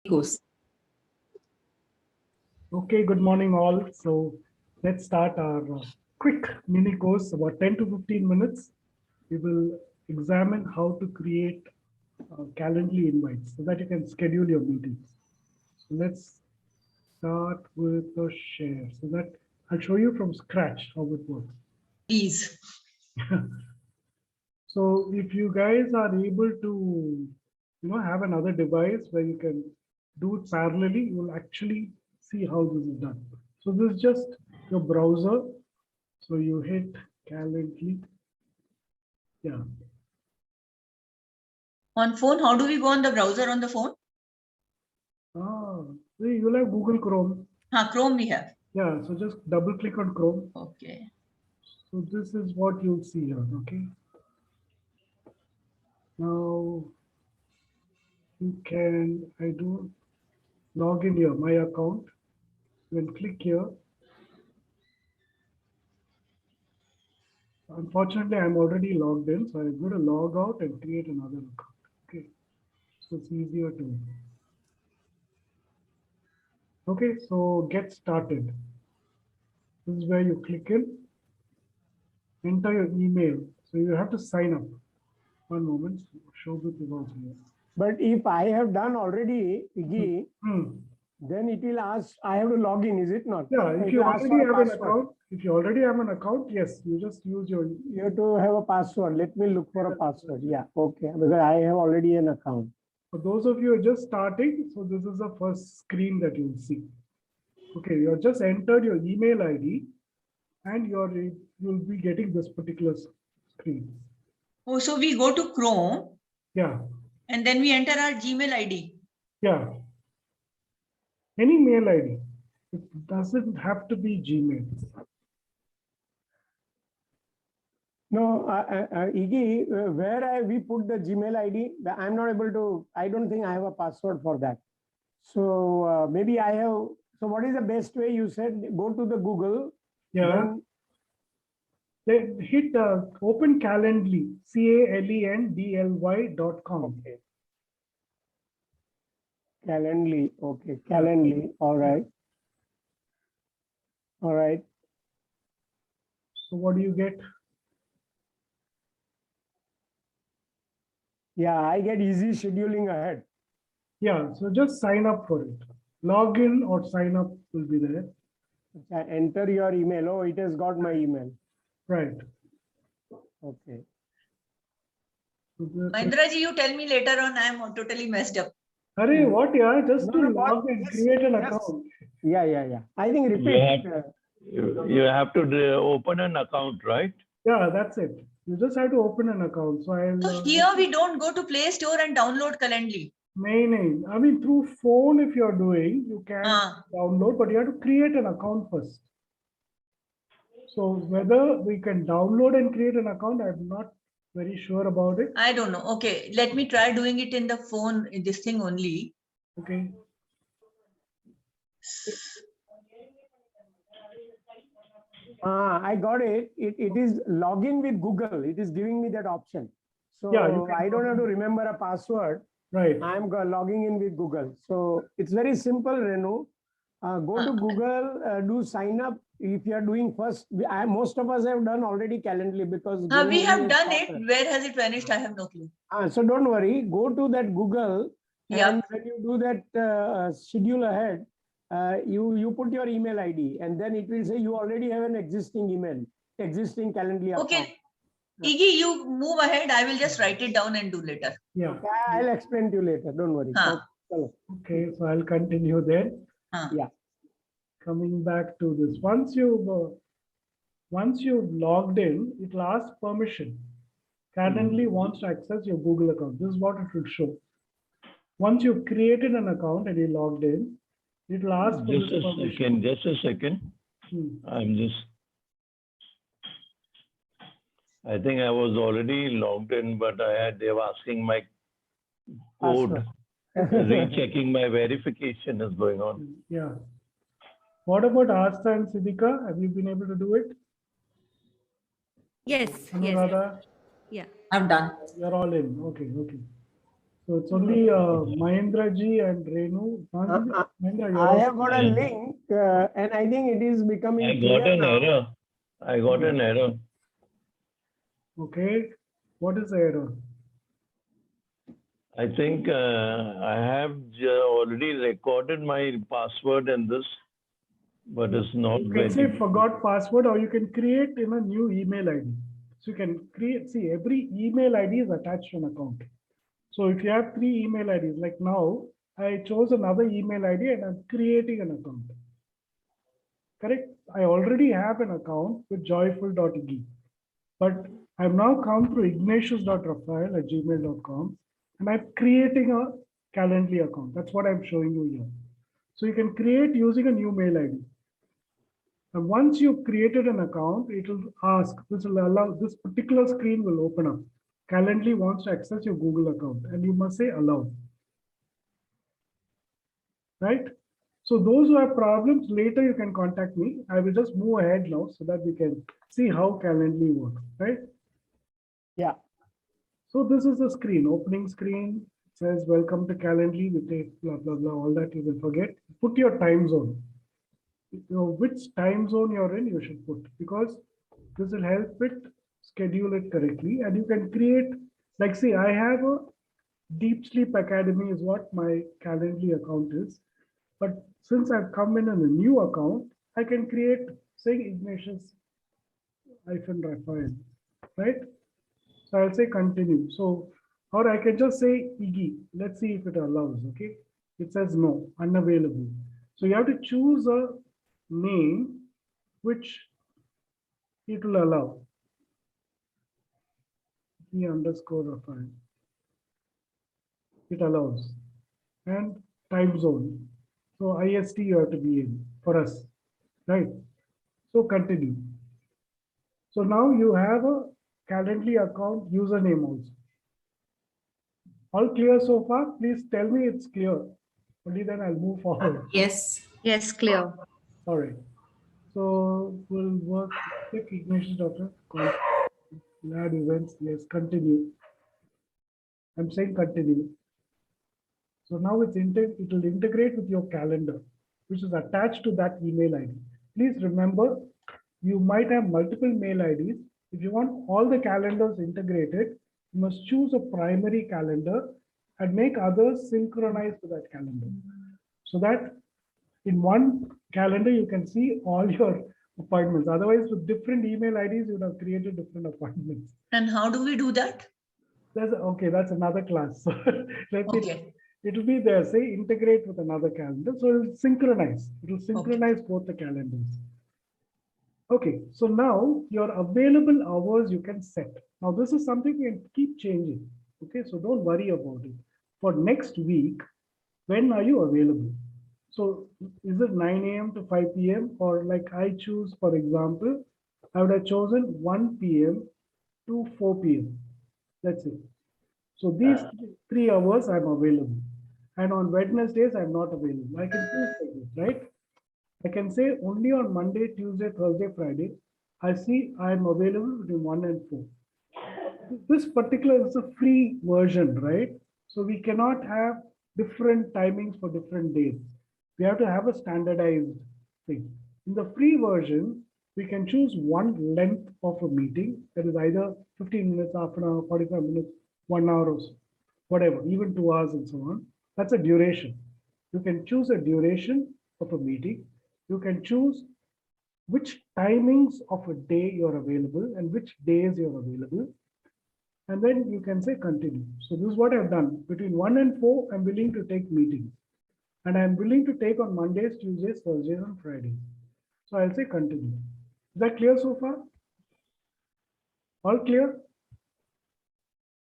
course. Okay, good morning all. So let's start our quick mini course, about 10 to 15 minutes. We will examine how to create Calendly invites so that you can schedule your meetings. So let's start with a share so that I'll show you from scratch how it works. Please. So if you guys are able to, have another device where you can do it parallelly, you will actually see how this is done. So this is just your browser. So you hit Calendly. Yeah. On phone, how do we go on the browser on the phone? You'll have Google Chrome. Chrome we have. Yeah, so just double click on Chrome. Okay. So this is what you'll see here, okay? Now you can, I do log in here, my account. Then click here. Unfortunately, I'm already logged in, so I'm going to log out and create another account. Okay, so it's easier to. Okay, so get started. This is where you click in, enter your email. So you have to sign up. One moment, Shobit is also here. But if I have done already, Iggy, then it will ask, I have to log in, is it not? Yeah, if you already have an account, yes, you just use your. You have to have a password. Let me look for a password. Yeah, okay, because I have already an account. For those of you who are just starting, so this is the first screen that you'll see. Okay, you have just entered your email ID and you'll be getting this particular screen. Oh, so we go to Chrome. Yeah. And then we enter our Gmail ID. Yeah. Any mail ID. It doesn't have to be Gmail. No, Iggy, where we put the Gmail ID, I'm not able to, I don't think I have a password for that. So maybe I have, so what is the best way? You said go to the Google. Yeah. Then hit open Calendly, CALENDLY.com. Okay. Calendly, okay, Calendly, all right. All right. So what do you get? Yeah, I get easy scheduling ahead. Yeah, so just sign up for it. Log in or sign up will be there. Enter your email. Oh, it has got my email. Right. Okay. Mahendra ji, you tell me later on, I am totally messed up. Arey, what, yeah? Just to log in, create an account. Yeah. I think repeat. You have to open an account, right? Yeah, that's it. You just have to open an account. So here we don't go to Play Store and download Calendly. No. I mean, through phone, if you're doing, you can download, but you have to create an account first. So whether we can download and create an account, I'm not very sure about it. I don't know. Okay, let me try doing it in the phone, in this thing only. Okay. I got it. It is login with Google. It is giving me that option. So yeah, I don't have to remember a password. Right. I'm logging in with Google. So it's very simple, Renu. Go to Google, do sign up. If you are doing first, most of us have done already Calendly because we have done it. Where has it vanished? I have no clue. So don't worry. Go to that Google. And when you do that schedule ahead, you put your email ID and then it will say you already have an existing email, existing Calendly account. Okay. Iggy, you move ahead. I will just write it down and do later. Yeah. I'll explain to you later. Don't worry. Okay, so I'll continue there. Yeah. Coming back to this, once you've logged in, it will ask permission. Calendly wants to access your Google account. This is what it will show. Once you've created an account and you logged in, it will ask for just a second. I think I was already logged in, but they were asking my code. Rechecking my verification is going on. Yeah. What about Asta and Siddhika? Have you been able to do it? Yes. Anuradha? Yeah. I'm done. You're all in. Okay. So it's only Mahendra ji and Renu. Mahendra, you're I also- have got a link and I think it is becoming I got clear an now. error. I got an error. Okay. What is the error? I think I have already recorded my password in this, but it's not You can say ready. forgot password, or you can create in a new email ID. So you can create, see, every email ID is attached to an account. So if you have 3 email IDs, like now, I chose another email ID and I'm creating an account. Correct? I already have an account with joyful.ig, but I've now come through ignatius.rafael@gmail.com and I'm creating a Calendly account. That's what I'm showing you here. So you can create using a new mail ID. And once you've created an account, it will ask, this will allow, this particular screen will open up. Calendly wants to access your Google account and you must say allow. Right? So those who have problems, later you can contact me. I will just move ahead now so that we can see how Calendly works, right? Yeah. So this is the screen, opening screen. It says, welcome to Calendly. We take blah, blah, blah, all that you will forget. Put your time zone. You know, which time zone you're in, you should put, because this will help it schedule it correctly. And you can create, like, see, I have a Deep Sleep Academy is what my Calendly account is. But since I've come in a new account, I can create, say, Ignatius-Raphael, right? So I'll say continue. So, or I can just say Iggy. Let's see if it allows, okay? It says no, unavailable. So you have to choose a name which it will allow. E_Raphael. It allows. And time zone. So IST you have to be in for us, right? So continue. So now you have a Calendly account username also. All clear so far? Please tell me it's clear. Only then I'll move forward. Yes. Yes, clear. All right. So we'll work with Ignatius Doctor. Add events. Yes, continue. I'm saying continue. So now it will integrate with your calendar, which is attached to that email ID. Please remember, you might have multiple mail IDs. If you want all the calendars integrated, you must choose a primary calendar and make others synchronize to that calendar. So that in one calendar, you can see all your appointments. Otherwise, with different email IDs, you would have created different appointments. And how do we do that? Okay, that's another class. So Okay. It'll be there, say integrate with another calendar. So it'll synchronize. It'll synchronize both the calendars. Okay, so now your available hours you can set. Now this is something you can keep changing. Okay, so don't worry about it. For next week, when are you available? So is it 9 a.m. to 5 p.m. or like I choose, for example, I would have chosen 1 p.m. to 4 p.m. That's it. So these 3 hours I'm available. And on Wednesdays, I'm not available. I can choose like this, right? I can say only on Monday, Tuesday, Thursday, Friday, I see I'm available between 1 and 4. This particular is a free version, right? So we cannot have different timings for different days. We have to have a standardized thing. In the free version, we can choose one length of a meeting that is either 15 minutes, half an hour, 45 minutes, 1 hour or so, whatever, even 2 hours and so on. That's a duration. You can choose a duration of a meeting. You can choose which timings of a day you're available and which days you're available. And then you can say continue. So this is what I've done. Between 1 and 4, I'm willing to take meetings. And I'm willing to take on Mondays, Tuesdays, Thursdays, and Fridays. So I'll say continue. Is that clear so far? All clear?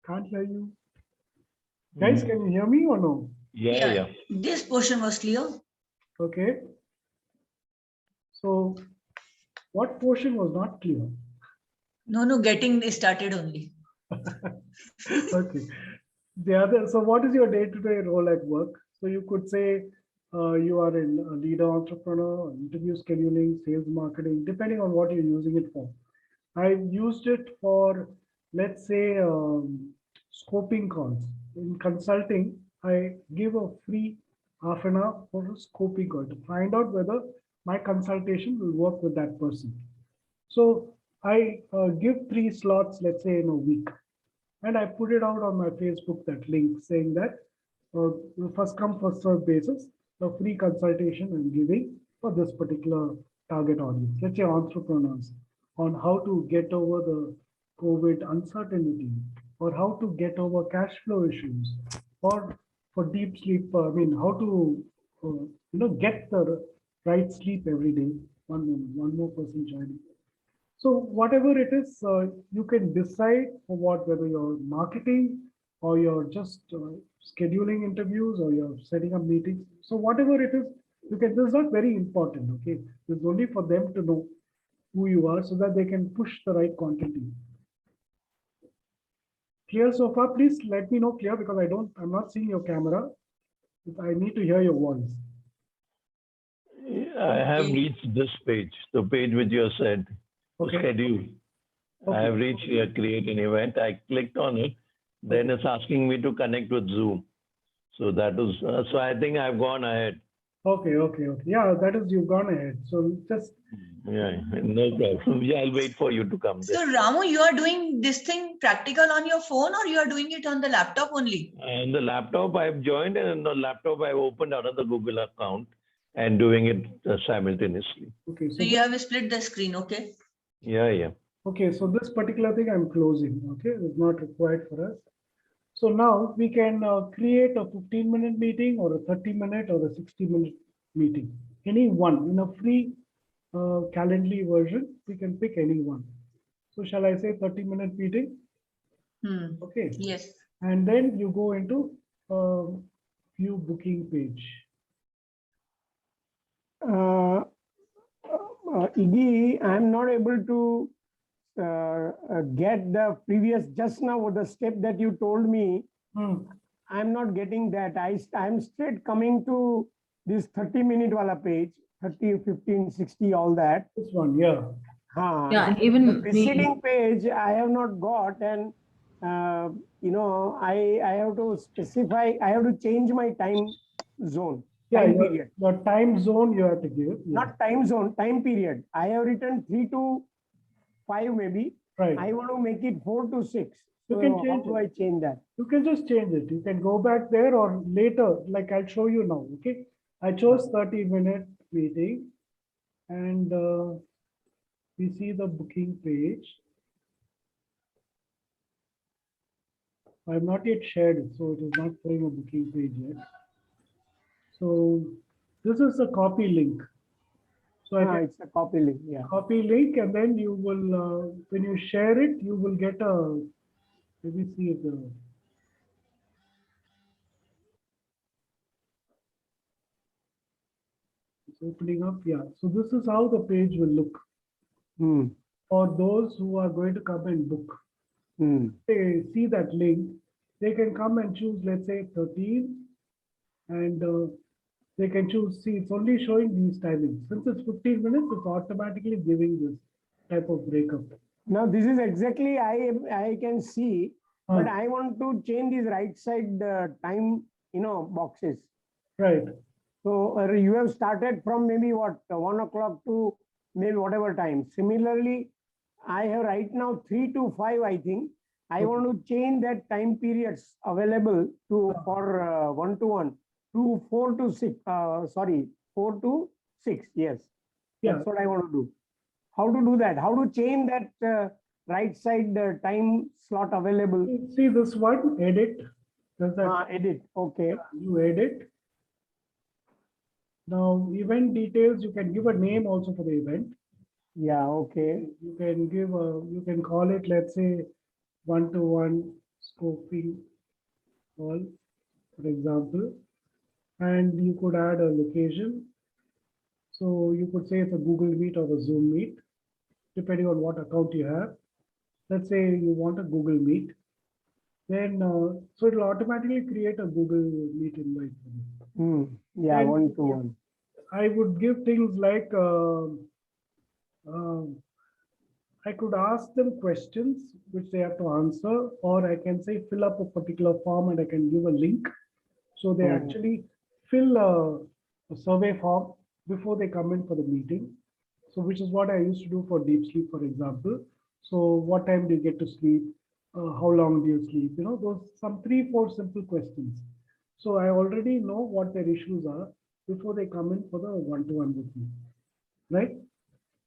Can't hear you. Guys, can you hear me or no? Yeah. This portion was clear. Okay. So what portion was not clear? No, getting started only. Okay. The other, so what is your day-to-day role at work? So you could say you are in a leader entrepreneur, interview scheduling, sales marketing, depending on what you're using it for. I've used it for, let's say, scoping calls. In consulting, I give a free half an hour for a scoping call to find out whether my consultation will work with that person. So I give 3 slots, let's say in a week, and I put it out on my Facebook, that link saying that first come, first serve basis, a free consultation I'm giving for this particular target audience, let's say entrepreneurs, on how to get over the COVID uncertainty, or how to get over cash flow issues, or for deep sleep, I mean, how to get the right sleep every day. One moment, one more person joining. So whatever it is, you can decide for what, whether you're marketing or you're just scheduling interviews or you're setting up meetings. So whatever it is, you can, this is not very important, okay? It's only for them to know who you are so that they can push the right content in. Clear so far? Please let me know clear, because I'm not seeing your camera. I need to hear your voice. I have reached this page, the page which you said, Okay. schedule. Okay. I have reached here, create an event. I clicked on it. Then it's asking me to connect with Zoom. So that was, so I think I've gone ahead. Okay. Yeah, that is, you've gone ahead. So just. Yeah, no problem. Yeah, I'll wait for you to come there. So Ramu, you are doing this thing practical on your phone, or you are doing it on the laptop only? On the laptop, I've joined, and on the laptop, I've opened another Google account and doing it simultaneously. Okay. So you have split the screen, okay? Yeah. Okay, so this particular thing I'm closing, okay, it's not required for us. So now we can create a 15-minute meeting or a 30-minute or a 60-minute meeting. Any one in a free Calendly version, we can pick any one. So shall I say 30-minute meeting? Okay. Yes. And then you go into view booking page. Iggy, I'm not able to get the previous, just now the step that you told me. I'm not getting that. I'm straight coming to this 30-minute wala page, 30, 15, 60, all that. This one, yeah. Yeah, even the preceding page I have not got, and I have to specify, I have to change my time zone. Yeah, time period. Your time zone you have to give. Yeah. Not time zone, time period. I have written 3 to 5 maybe. Right. I want to make it 4 to 6. You So can how change do I change that? You can just change it. You can go back there or later, like I'll show you now. Okay. I chose 30-minute meeting, and we see the booking page. I've not yet shared it, so it is not showing a booking page yet. So this is a copy link. So it's a copy link. Yeah. Copy link, and then you will, when you share it, you will get a, let me see if it's opening up. Yeah. So this is how the page will look. For those who are going to come and book. They see that link, they can come and choose, let's say 13, and they can choose, see, it's only showing these timings. Since it's 15 minutes, it's automatically giving this type of breakup. Now this is exactly I can see, but I want to change these right side time, boxes. Right. So you have started from maybe what, 1 o'clock to maybe whatever time. Similarly, I have right now 3 to 5, I think. I want to change that time periods available to for one-to-one to 4 to 6. 4 to 6. Yes. Yeah. That's what I want to do. How to do that? How to change that right side time slot available? See this one, edit. Does that edit? Okay. You edit. Now event details, you can give a name also for the event. Yeah, okay. You can give you can call it, let's say, one-to-one scoping call, for example, and you could add a location. So you could say it's a Google Meet or a Zoom Meet, depending on what account you have. Let's say you want a Google Meet. Then, so it will automatically create a Google Meet invite for you. Yeah, one-to-one. I would give things like I could ask them questions which they have to answer, or I can say fill up a particular form and I can give a link. So they actually fill a survey form before they come in for the meeting. So which is what I used to do for deep sleep, for example. So what time do you get to sleep? How long do you sleep? You know, those some 3, 4 simple questions. So I already know what their issues are before they come in for the one-to-one with me, right?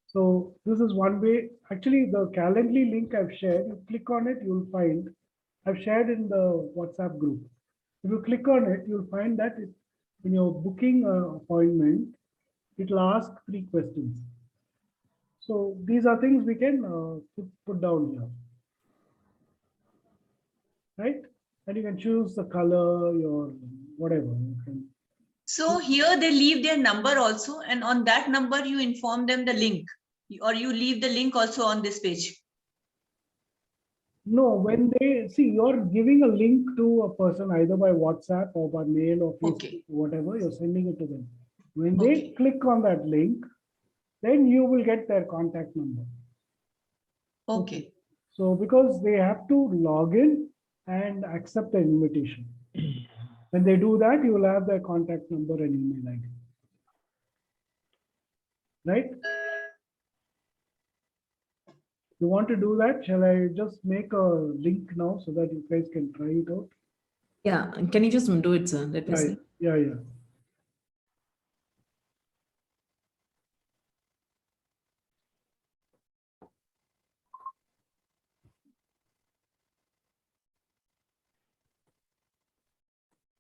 So this is one way. Actually, the Calendly link I've shared, you click on it, you'll find, I've shared in the WhatsApp group. If you click on it, you'll find that in your booking appointment, it'll ask 3 questions. So these are things we can put down here, right? And you can choose the color, your whatever. You can. So here they leave their number also, and on that number you inform them the link, or you leave the link also on this page. No, when they see you're giving a link to a person either by WhatsApp or by mail or Facebook, Okay. whatever, you're sending it to them. When they Okay. click on that link, then you will get their contact number. Okay. So because they have to log in and accept the invitation. When they do that, you will have their contact number and email ID. Right? You want to do that? Shall I just make a link now so that you guys can try it out? Yeah, can you just do it, sir? Let me see. Yeah.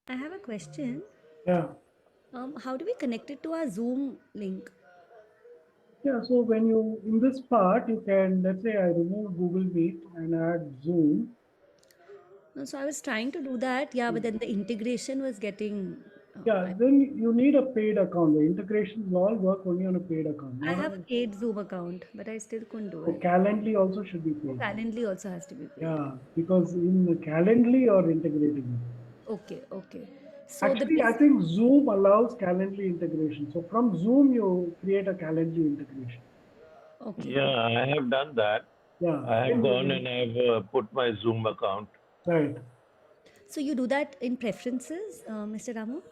I have a question. Yeah. How do we connect it to our Zoom link? Yeah, so when you, in this part, you can, let's say I remove Google Meet and add Zoom. No, so I was trying to do that, yeah, but then the integration was getting. Yeah, then you need a paid account. The integrations all work only on a paid account. I Not have on a paid Zoom account, but I still couldn't do so it. Calendly also should be paid. Calendly also has to be paid. Yeah, because in the Calendly you're integrating it. Okay. So Actually, I think Zoom allows Calendly integration. So from Zoom, you create a Calendly integration. okay. Yeah, I have done that. Yeah. I have then gone you- and I've put my Zoom account. Right. So you do that in preferences, Mr. Ramu?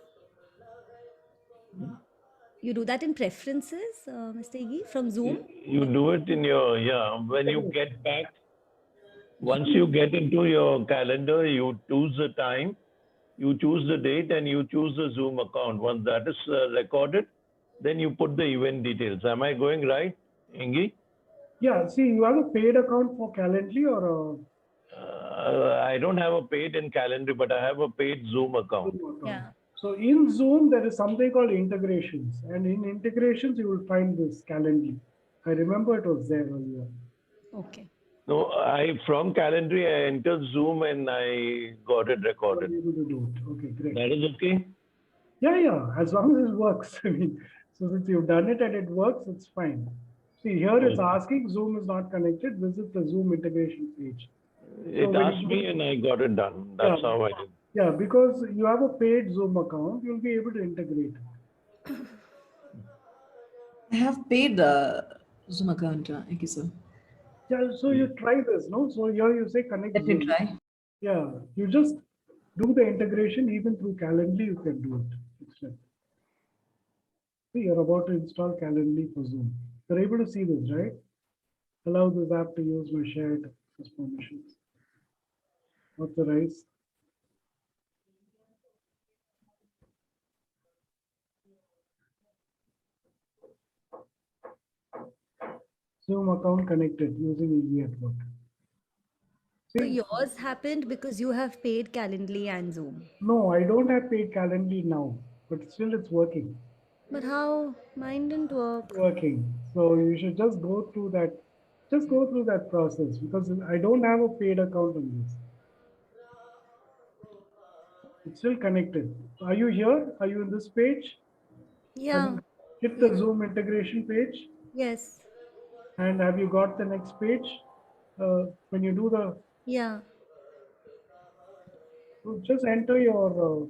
You do that in preferences, Mr. Iggy, from Zoom? You do it in your, when you get back, once you get into your calendar, you choose the time, you choose the date, and you choose the Zoom account. Once that is recorded, then you put the event details. Am I going right, Ingi? Yeah, see, you have a paid account for Calendly or a I don't have a paid in calendar, but I have a paid Zoom account. Zoom account. Yeah. So in Zoom, there is something called integrations. And in integrations, you will find this Calendly. I remember it was there earlier. Okay. No, from Calendly, I entered Zoom and I got it You recorded. were able to do it. Okay, great. That is okay? Yeah, as long as it works. I mean, so since you've done it and it works, it's fine. See, here it's Okay. asking Zoom is not connected. Visit the Zoom integration page. It when asked you me and I got it done. That's how I did. Yeah, because you have a paid Zoom account, you'll be able to integrate it. I have paid the Zoom account, thank you, sir. Yeah, so you try this, no? So here you say connect Let me Zoom. try. Yeah, you just do the integration even through Calendly, you can do it. It's like, see, you're about to install Calendly for Zoom. You're able to see this, right? Allow this app to use my shared access permissions. Authorize. Zoom account connected using Easy at Work. So See, yours happened because you have paid Calendly and Zoom. no, I don't have paid Calendly now, but still it's working. But how? Mine didn't work. Working. So you should just go through that. Just go through that process because I don't have a paid account on this. It's still connected. Are you here? Are you in this page? Have Yeah. you hit the Zoom integration page? Yes. And have you got the next page? When you do the, Yeah. so just enter your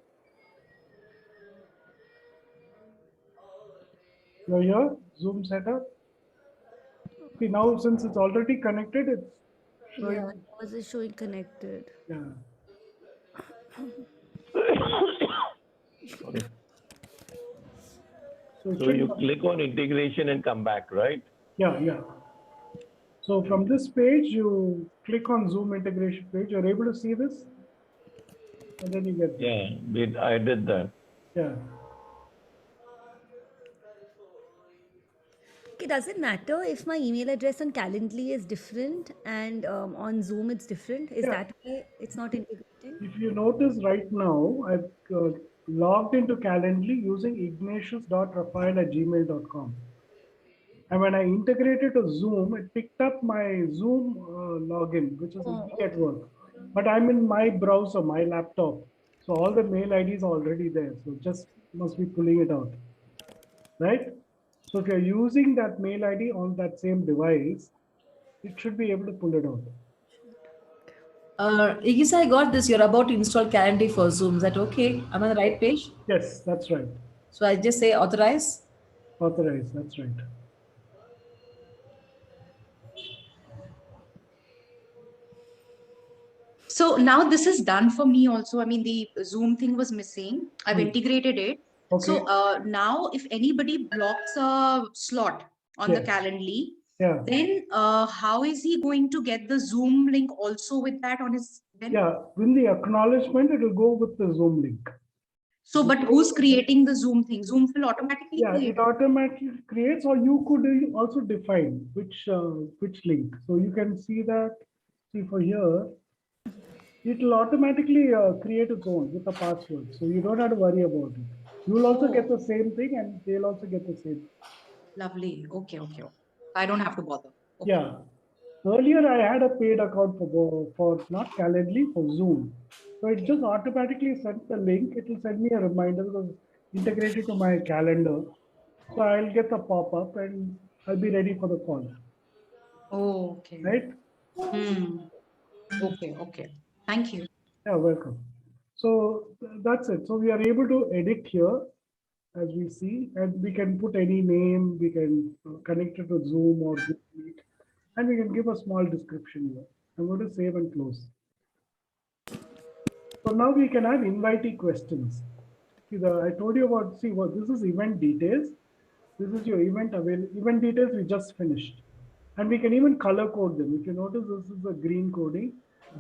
here, Zoom setup. See, now since it's already connected, it's showing. Yeah, it wasn't showing connected. Yeah. Sorry. So, it So should you come. click on integration and come back, right? Yeah. So from this page, you click on Zoom integration page. You're able to see this, and then you get this. Yeah, I did that. Yeah. Okay, does it matter if my email address on Calendly is different and on Zoom it's different? Is Yeah. that why it's not integrating? If you notice right now, I've logged into Calendly using ignatius.rafael@gmail.com. And when I integrated to Zoom, it picked up my Zoom login, which is Oh, at work. But I'm in my browser, my laptop. So all the mail IDs are already there. So just must be pulling it out, right? So if you're using that mail ID on that same device, it should be able to pull it out. Igis, I got this. You're about to install Calendly for Zoom. Is that okay? I'm on the right page. Yes, that's right. So I just say authorize. Authorize, that's right. So now this is done for me also. I mean, the Zoom thing was missing. I've integrated it. Okay. So now if anybody blocks a slot on the Yes. Calendly, Yeah. then how is he going to get the Zoom link also with that on his then? Yeah, in the acknowledgement, it will go with the Zoom link. So, but who's creating the Zoom thing? Zoom will automatically Yeah, create it automatically creates, or you could also define which link. So you can see that. See for here, it will automatically create its own with a password. So you don't have to worry about it. You will also get the same thing, and they'll also get the same. Lovely. Okay. I don't have to bother. Okay. Yeah. Earlier, I had a paid account for not Calendly, for Zoom. So it just automatically sent the link. It will send me a reminder because integrated to my calendar. So I'll get the pop-up and I'll be ready for the call. Oh, okay. Right? Okay. Thank you. Yeah, welcome. So that's it. So we are able to edit here as we see, and we can put any name, we can connect it to Zoom or Google Meet, and we can give a small description here. I'm going to save and close. So now we can have invitee questions. See, I told you about, see what this is event details. This is your event details we just finished. And we can even color code them. If you notice, this is the green coding.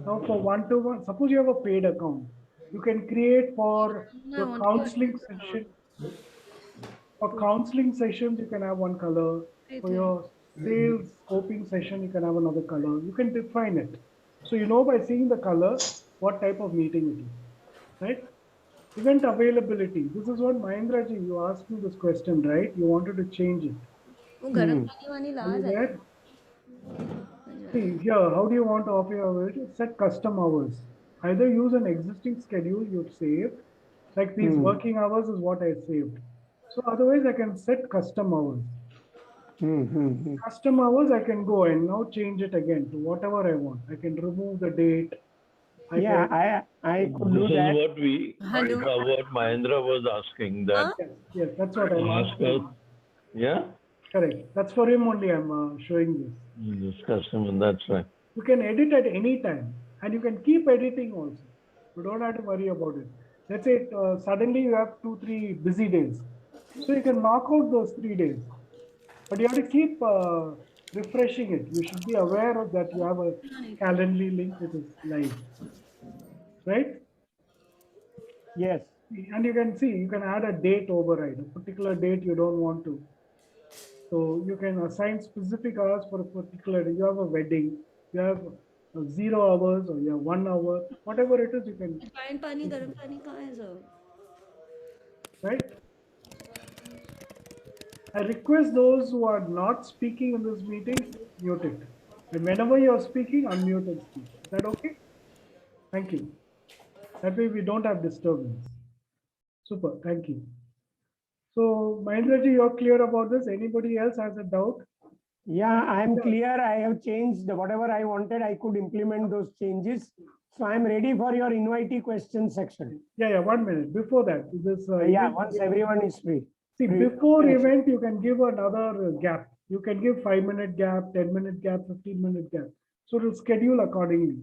Now for one-to-one, suppose you have a paid account. You can create for your counseling session. For counseling sessions, you can have one color. For your sales scoping session, you can have another color. You can define it. So you know by seeing the color, what type of meeting it is, right? Event availability. This is what Mahendra ji, you asked me this question, right? You wanted to change it. वो गरम पानी वानी ला Are you रहा है। there? See here, how do you want to offer your availability? Set custom hours. Either use an existing schedule you've saved, like these working hours is what I saved. So otherwise I can set custom hours. Custom hours I can go and now change it again to whatever I want. I can remove the date. I could do This that. is what what Mahendra was asking that. Yes, that's what I'm Ask asking. us. Yeah? Correct. That's for him only I'm showing this. This customer, that's right. You can edit at any time and you can keep editing also. You don't have to worry about it. Let's say suddenly you have 2-3 busy days. So you can knock out those 3 days. But you have to keep refreshing it. You should be aware of that you have a Calendly link which is live. Right? Yes. And you can see, you can add a date override, a particular date you don't want to. So you can assign specific hours for a particular day. You have a wedding, you have 0 hours or you have 1 hour, whatever it is, you can. Fine पानी गरम पानी कहाँ है सब? Right? I request those who are not speaking in this meeting, mute it. And whenever you are speaking, unmute and speak. Is that okay? Thank you. That way we don't have disturbance. Super, thank you. So Mahendra ji, you're clear about this? Anybody else has a doubt? Yeah, I'm clear. I have changed whatever I wanted. I could implement those changes. So I'm ready for your invitee question section. Yeah, 1 minute. Before that, this. Once everyone is free. See, before event, you can give another gap. You can give 5-minute gap, 10-minute gap, 15-minute gap. So it'll schedule accordingly.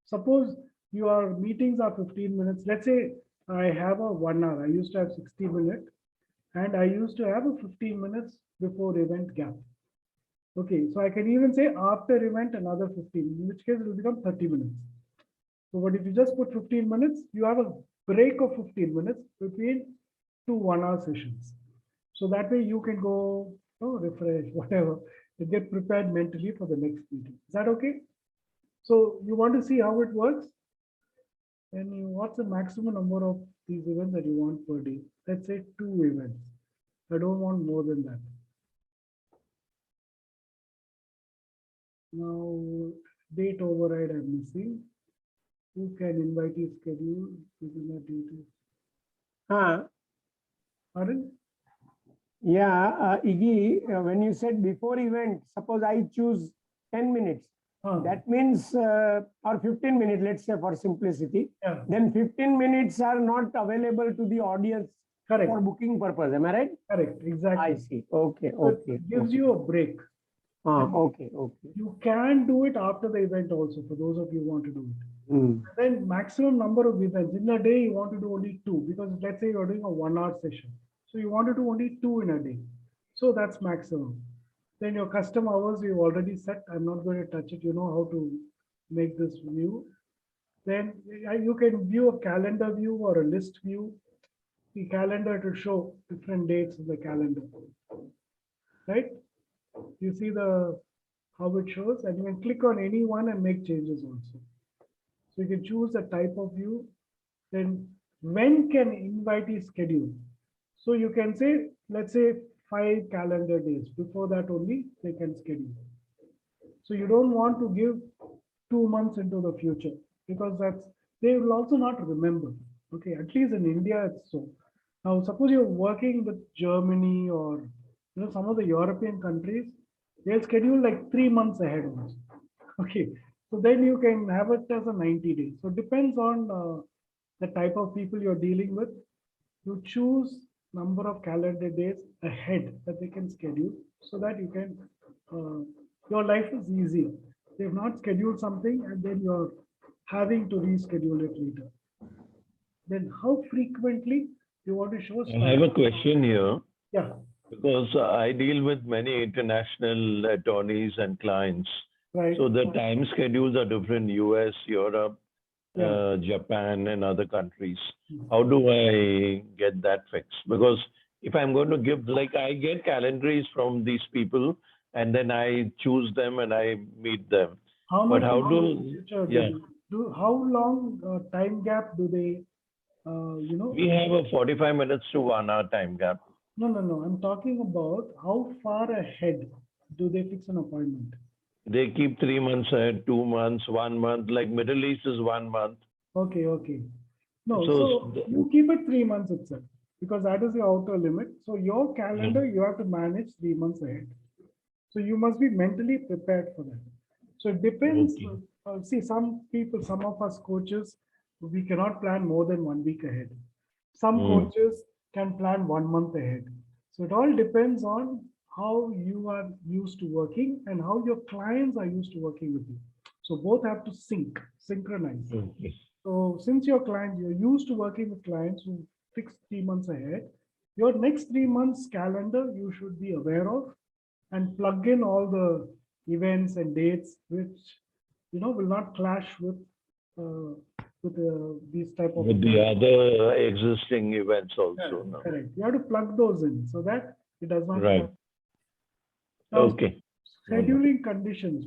Suppose your meetings are 15 minutes. Let's say I have a 1 hour. I used to have 60 minutes and I used to have a 15 minutes before event gap. Okay, so I can even say after event another 15, in which case it will become 30 minutes. So what if you just put 15 minutes, you have a break of 15 minutes between 2 1-hour sessions. So that way you can go, refresh, whatever, to get prepared mentally for the next meeting. Is that okay? So you want to see how it works? And what's the maximum number of these events that you want per day? Let's say 2 events. I don't want more than that. Now, date override I'm missing. Who can invite his schedule? Pardon? Yeah, Iggy, when you said before event, suppose I choose 10 minutes, that means, or 15 minutes, let's say for simplicity, Yeah. then 15 minutes are not available to the audience Correct. for booking purpose. Am I right? Correct, exactly. I see. Okay, So okay. it gives you a break. Okay, okay. You can do it after the event also, for those of you who want to do it. Hmm. Then maximum number of events. In a day, you want to do only 2, because let's say you're doing a 1-hour session. So you want to do only 2 in a day. So that's maximum. Then your custom hours you've already set. I'm not going to touch it. You know how to make this view. Then you can view a calendar view or a list view. The calendar to show different dates in the calendar. Right? You see the how it shows, and you can click on any one and make changes also. So you can choose a type of view. Then when can invitee schedule? So you can say, let's say 5 calendar days. Before that only they can schedule. So you don't want to give 2 months into the future, because they will also not remember. Okay, at least in India it's so. Now suppose you're working with Germany or some of the European countries, they'll schedule like 3 months ahead also. Okay, so then you can have it as a 90 days. So it depends on the type of people you're dealing with. You choose number of calendar days ahead that they can schedule, so that you can your life is easier. They've not scheduled something and then you're having to reschedule it later. Then how frequently you want to show? I have a question here, Yeah, because I deal with many international attorneys and clients. right. So the time schedules are different, US, Europe, Yeah. Japan, and other countries. How do I get that fixed? Because if I'm going to give, like, I get calendaries from these people and then I choose them and I meet them. How But much how long do, future yeah, how long time gap do they we have a 45 minutes to 1 hour time gap. No. I'm talking about how far ahead do they fix an appointment? They keep 3 months ahead, 2 months, 1 month, like Middle East is 1 month. Okay. No, So so you keep it 3 months itself, because that is the outer limit. So your calendar, you have to manage 3 months ahead. So you must be mentally prepared for that. So it depends. Okay. See, some people, some of us coaches, we cannot plan more than 1 week ahead. Some coaches can plan 1 month ahead. So it all depends on how you are used to working and how your clients are used to working with you. So both have to synchronize. Okay. So since you're used to working with clients who fix 3 months ahead, your next 3 months calendar you should be aware of and plug in all the events and dates which will not clash with these type of With the other existing events also. No? correct. You have to plug those in so that it does not Right. clash. Now, Okay. scheduling conditions.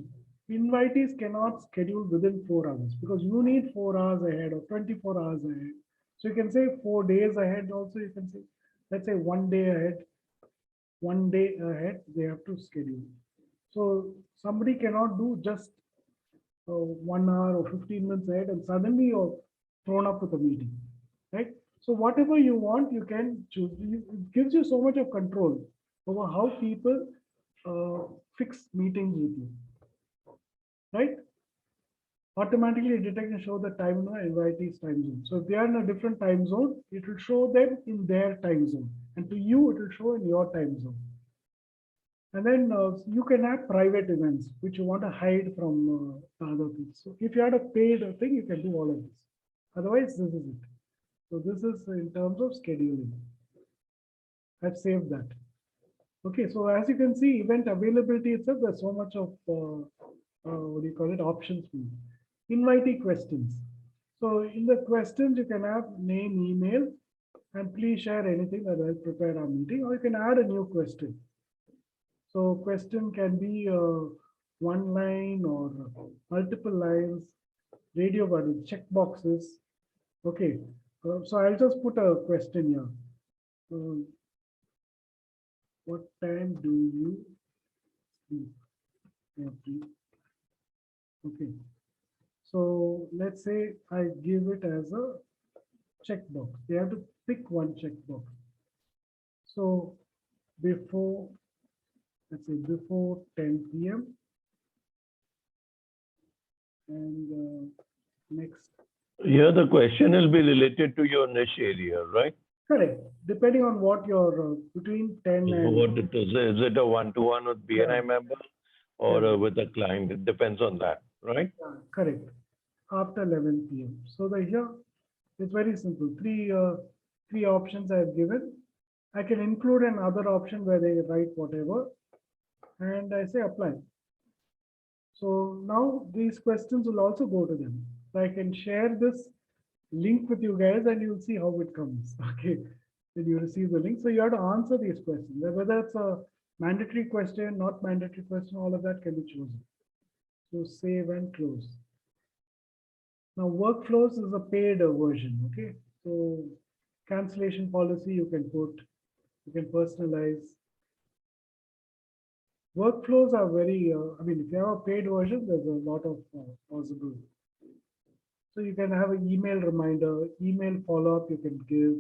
Invitees cannot schedule within 4 hours, because you need 4 hours ahead or 24 hours ahead. So you can say 4 days ahead also. You can say, let's say 1 day ahead. 1 day ahead they have to schedule. So somebody cannot do just 1 hour or 15 minutes ahead and suddenly you're thrown up with a meeting, right? So whatever you want, you can choose. It gives you so much of control over how people fix meetings with you, right? Automatically detect and show the time invitees time zone. So if they are in a different time zone, it will show them in their time zone, and to you it will show in your time zone. And then you can have private events, which you want to hide from the other people. So if you had a paid thing, you can do all of this. Otherwise, this is it. So this is in terms of scheduling. I've saved that. Okay, so as you can see, event availability itself, there's so much of, what do you call it, options. Invitee questions. So in the questions, you can have name, email, and please share anything that I'll prepare our meeting, or you can add a new question. So question can be one line or multiple lines, radio button, check boxes. Okay, so I'll just put a question here. What time do you sleep? Okay, so let's say I give it as a checkbox. They have to pick one checkbox. So before, let's say before 10 p.m. and next. Here the question will be related to your niche area, right? Correct. Depending on what your between 10 So and what it is it a one-to-one with BNI member or with a client? It depends on that, right? correct. After 11 p.m. So the here it's very simple. Three options I've given. I can include another option where they write whatever, and I say apply. So now these questions will also go to them. So I can share this link with you guys and you'll see how it comes. Okay, when you receive the link. So you have to answer these questions. Whether it's a mandatory question, not mandatory question, all of that can be chosen. So save and close. Now workflows is a paid version. Okay, so cancellation policy you can put, you can personalize. Workflows are very, I mean, if you have a paid version, there's a lot of possible. So you can have an email reminder, email follow-up you can give.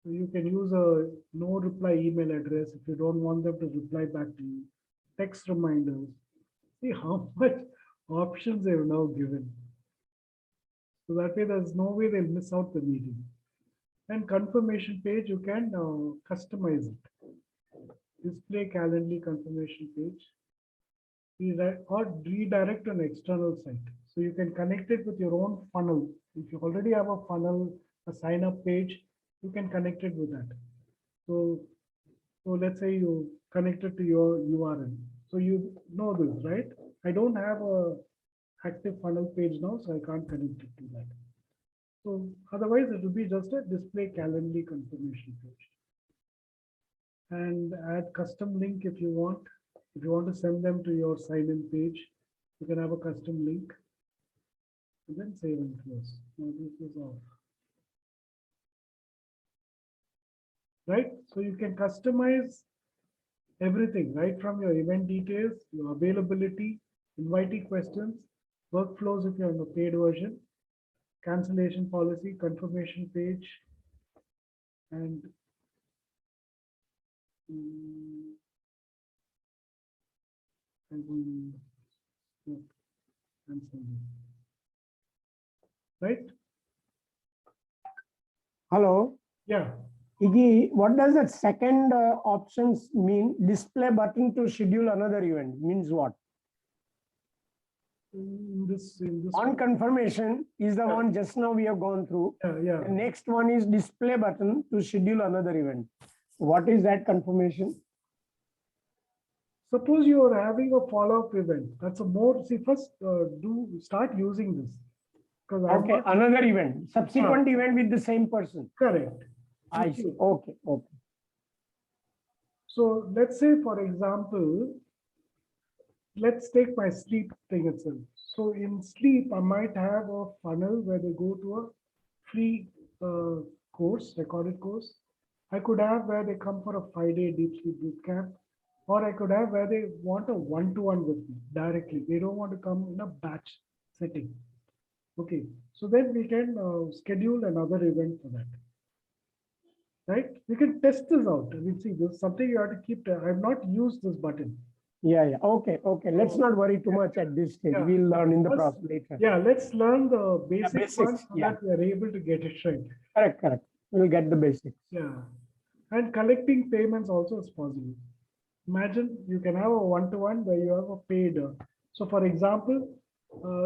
You can use a no reply email address if you don't want them to reply back to you. Text reminders. See how much options they've now given. So that way there's no way they'll miss out the meeting. And confirmation page, you can customize it. Display Calendly confirmation page. Or redirect to an external site. So you can connect it with your own funnel. If you already have a funnel, a sign up page, you can connect it with that. So let's say you connect it to your URL. So you know this, right? I don't have a active funnel page now, so I can't connect it to that. So otherwise it will be just a display Calendly confirmation page. And add custom link if you want. If you want to send them to your sign-in page, you can have a custom link. And then save and close. Now this is off. Right? So you can customize everything, right from your event details, your availability, invitee questions, workflows if you're on a paid version, cancellation policy, confirmation page, and right? Hello. Yeah. Iggy, what does that second options mean? Display button to schedule another event means what? In this On one. confirmation is the one just now we have gone through. Yeah. The next one is display button to schedule another event. What is that confirmation? Suppose you are having a follow-up event. That's a more, see, first start using this. Okay, another event, subsequent event with the same person. Correct. I see. Okay. So let's say, for example, let's take my sleep thing itself. So in sleep, I might have a funnel where they go to a free course, recorded course. I could have where they come for a 5-day deep sleep bootcamp, or I could have where they want a one-to-one with me directly. They don't want to come in a batch setting. Okay, so then we can schedule another event for that. Right? We can test this out. I mean, see, this is something you have to keep. I have not used this button. Yeah. Okay. Let's not worry too much at this stage. Yeah. We'll learn in the process later. Yeah, let's learn the basics, basics, one so yeah. that we are able to get it right. Correct. We'll get the basics. Yeah. And collecting payments also is possible. Imagine you can have a one-to-one where you have a paid. So for example,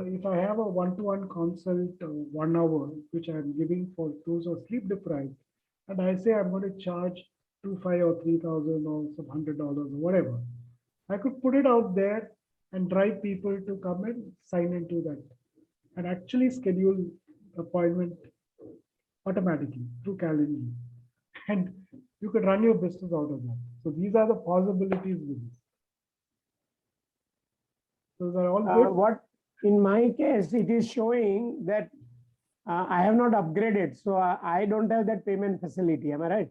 if I have a one-to-one consult 1 hour, which I'm giving for those who are sleep deprived, and I say I'm going to charge 2,500 or 3,000 or some $100 or whatever, I could put it out there and drive people to come and sign into that and actually schedule appointment automatically through Calendly. And you could run your business out of that. So these are the possibilities with this. So they're all good. What in my case, it is showing that I have not upgraded. So I don't have that payment facility. Am I right?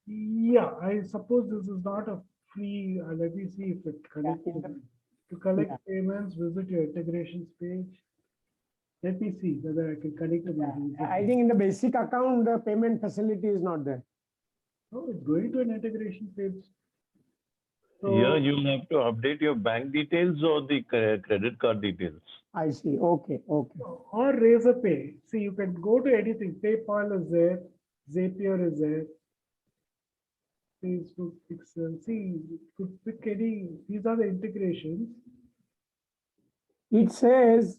Yeah, I suppose this is not a free. Let me see if it connects. To collect payments, visit your integrations page. Let me see whether I can connect to my user. I think in the basic account, the payment facility is not there. Oh, it's going to an integration page. So, Here you'll have to update your bank details or the credit card details. I see. Okay. Okay. or Razorpay. See, you can go to anything. PayPal is there. Zapier is there. Facebook, Pixel. See, you could pick any. These are the integrations. It says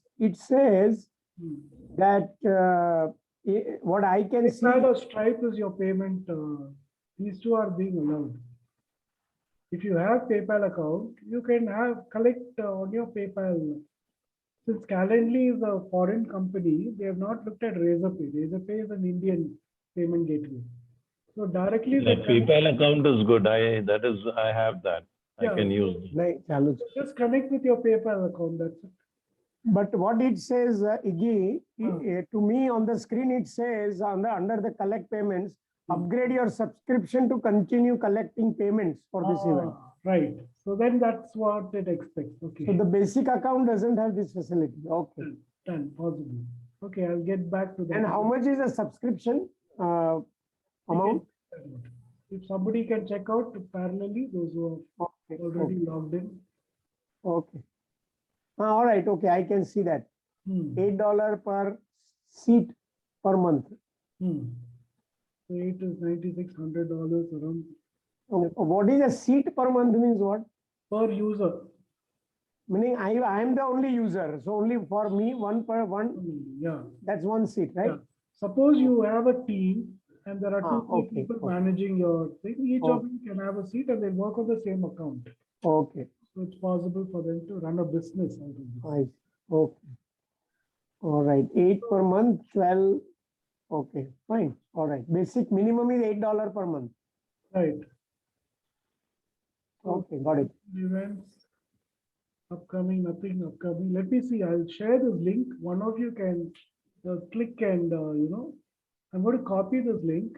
Hmm. that what I can see. PayPal or Stripe is your payment. These two are being allowed. If you have PayPal account, you can collect on your PayPal. Since Calendly is a foreign company, they have not looked at Razorpay. Razorpay is an Indian payment gateway. So directly The they PayPal account is good. I have that. Yeah, I can use it. Nahin, chalu. just connect with your PayPal account. That's it. But what it says, Iggy, to me on the screen, it says under the collect payments, upgrade your subscription to continue collecting payments for this event. Right. So then that's what it expects. Okay. So the basic account doesn't have this facility. Okay. Done. Possible. Okay, I'll get back to that. And how much is the subscription amount? If somebody can check out parallelly, those who are already logged in. Okay. All right. Okay. I can see that. $8 per seat per month. So it is $9,600 around What is a seat per month means what? per user. Meaning I am the only user. So only for me, one per one. Yeah. That's one seat, right? Yeah. Suppose you have a team and there are two okay, people managing your thing. Each of them can have a seat and they work on the same account. Okay. So it's possible for them to run a business out of this. I see. Okay. All right. 8 per month, 12. Okay, fine. All right. Basic minimum is $8 per month. Right. Okay, got it. Events, upcoming, nothing upcoming. Let me see. I'll share this link. One of you can click and, I'm going to copy this link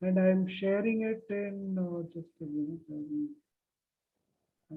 and I'm sharing it in just a minute.